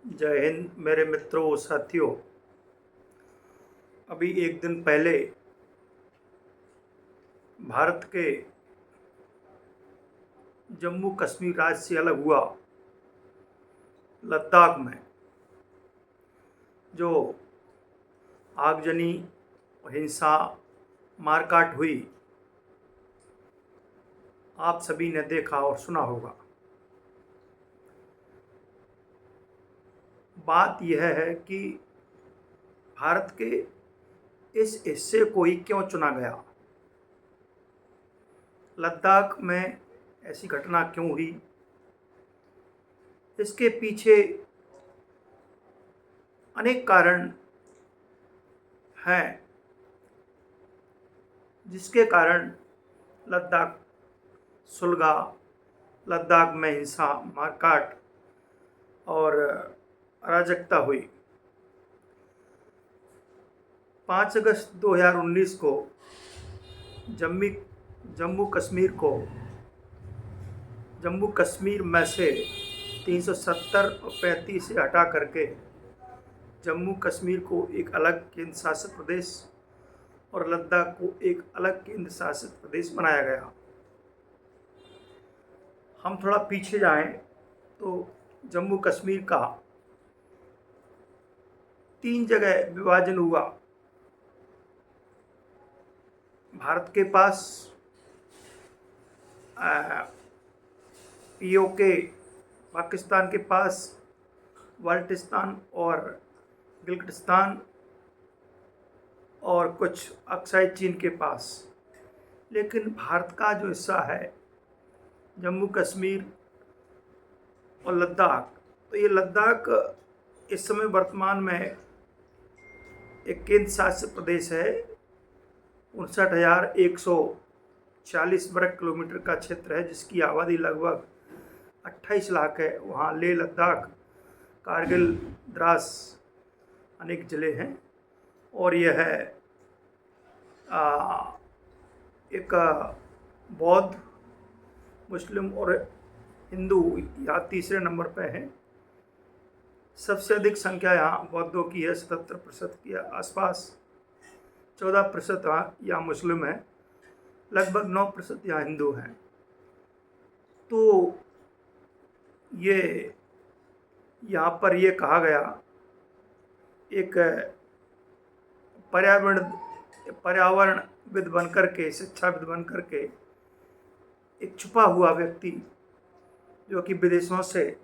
जय हिंद मेरे मित्रों साथियों। अभी एक दिन पहले भारत के जम्मू कश्मीर राज्य से अलग हुआ लद्दाख में जो आगजनी हिंसा मारकाट हुई, आप सभी ने देखा और सुना होगा। बात यह है कि भारत के इस हिस्से को ही क्यों चुना गया, लद्दाख में ऐसी घटना क्यों हुई, इसके पीछे अनेक कारण हैं जिसके कारण लद्दाख सुलगा, लद्दाख में हिंसा मारकाट और अराजकता हुई। 5 अगस्त 2019 को जम्मू कश्मीर में से 370 और 35 से हटा करके जम्मू कश्मीर को एक अलग केंद्र शासित प्रदेश और लद्दाख को एक अलग केंद्र शासित प्रदेश बनाया गया। हम थोड़ा पीछे जाएं तो जम्मू कश्मीर का 3 जगह विभाजन हुआ। भारत के पास पीओके, पाकिस्तान के पास बाल्टिस्तान और गिलगिस्तान और कुछ अक्साई चीन के पास। लेकिन भारत का जो हिस्सा है जम्मू कश्मीर और लद्दाख, तो ये लद्दाख इस समय वर्तमान में एक केंद्र शासित प्रदेश है। 59,140 वर्ग किलोमीटर का क्षेत्र है जिसकी आबादी लगभग 28 लाख है। वहाँ लेह लद्दाख, कारगिल, द्रास अनेक ज़िले हैं और यह है एक बौद्ध, मुस्लिम और हिंदू यहाँ तीसरे नंबर पर है। सबसे अधिक संख्या यहाँ बौद्धों की है, 77% के आसपास। 14% यहाँ मुस्लिम है, लगभग 9% यहाँ हिंदू हैं। तो ये यहाँ पर ये कहा गया, एक पर्यावरणविद बन करके, शिक्षाविद बन करके एक छुपा हुआ व्यक्ति जो कि विदेशों से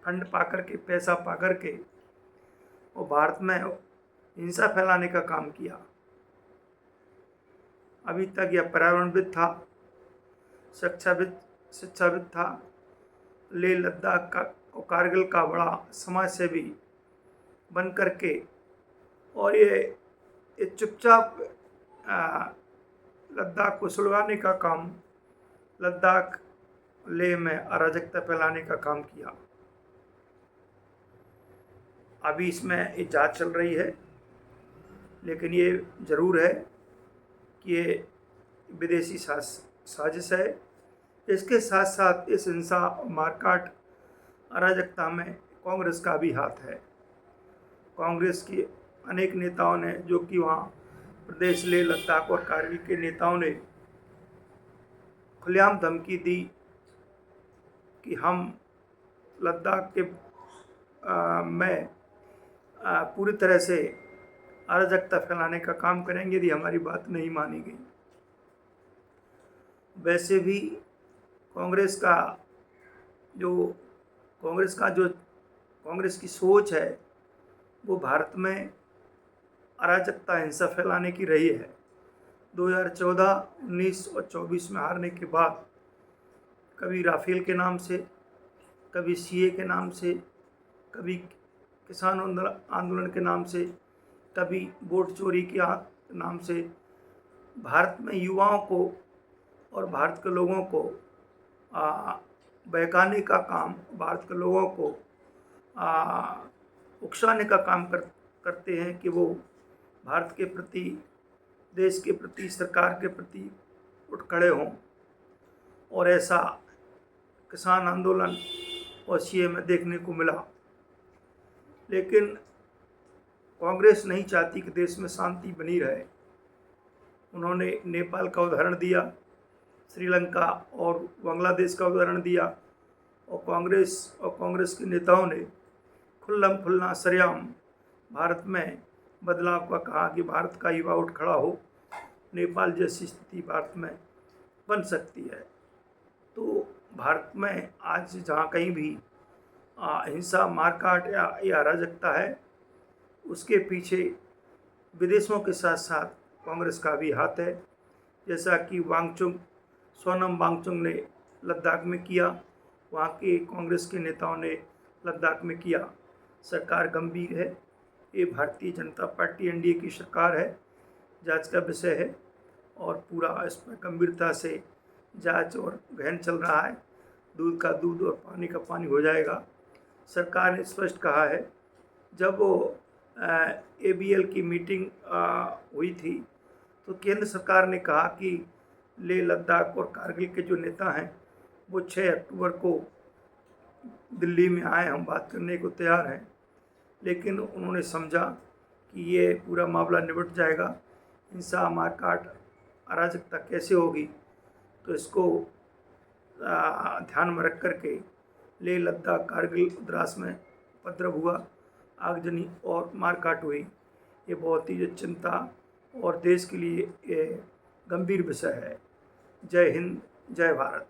फंड पा करके, पैसा पा करके और भारत में हिंसा फैलाने का काम किया। अभी तक यह पर्यावरणविद था, शिक्षाविद था, लेह लद्दाख का और कारगिल का बड़ा समाजसेवी बन करके, और ये चुपचाप लद्दाख को सुलगाने का काम, लद्दाख लेह में अराजकता फैलाने का काम किया। अभी इसमें ये जांच चल रही है, लेकिन ये ज़रूर है कि ये विदेशी साजिश है। इसके साथ साथ इस हिंसा, मारकाट, अराजकता में कांग्रेस का भी हाथ है। कांग्रेस के अनेक नेताओं ने, जो कि वहाँ प्रदेश लेह लद्दाख और कारगिल के नेताओं ने खुलेआम धमकी दी कि हम लद्दाख के में पूरी तरह से अराजकता फैलाने का काम करेंगे यदि हमारी बात नहीं मानी गई। वैसे भी कांग्रेस की सोच है वो भारत में अराजकता, हिंसा फैलाने की रही है। 2014, 19 और 24 में हारने के बाद कभी राफेल के नाम से, कभी सीए के नाम से, कभी किसान आंदोलन के नाम से, कभी वोट चोरी के नाम से भारत में युवाओं को और भारत के लोगों को बहकाने का काम, भारत के लोगों को उकसाने का काम करते हैं कि वो भारत के प्रति, देश के प्रति, सरकार के प्रति उठ खड़े हों। और ऐसा किसान आंदोलन और सीए में देखने को मिला। लेकिन कांग्रेस नहीं चाहती कि देश में शांति बनी रहे। उन्होंने नेपाल का उदाहरण दिया, श्रीलंका और बांग्लादेश का उदाहरण दिया, और कांग्रेस के नेताओं ने खुल्लम खुल्ला सरेआम भारत में बदलाव का कहा कि भारत का युवा उठ खड़ा हो, नेपाल जैसी स्थिति भारत में बन सकती है। तो भारत में आज जहाँ कहीं भी हिंसा, मारकाट या अराजकता है, उसके पीछे विदेशों के साथ साथ कांग्रेस का भी हाथ है। जैसा कि सोनम वांगचुक ने लद्दाख में किया, वहाँ के कांग्रेस के नेताओं ने लद्दाख में किया। सरकार गंभीर है, ये भारतीय जनता पार्टी एनडीए की सरकार है, जांच का विषय है और पूरा इस पर गंभीरता से जांच और गहन चल रहा है। दूध का दूध और पानी का पानी हो जाएगा। सरकार ने स्पष्ट कहा है, जब वो ABL की मीटिंग हुई थी तो केंद्र सरकार ने कहा कि लेह लद्दाख और कारगिल के जो नेता हैं वो 6 अक्टूबर को दिल्ली में आए, हम बात करने को तैयार हैं। लेकिन उन्होंने समझा कि ये पूरा मामला निपट जाएगा, हिंसा, मारकाट, अराजकता कैसे होगी, तो इसको ध्यान में रख करके लेह लद्दाख, कारगिल, द्रास में उपद्रव हुआ, आगजनी और मारकाट हुई। ये बहुत ही चिंता और देश के लिए ये गंभीर विषय है। जय हिंद, जय भारत।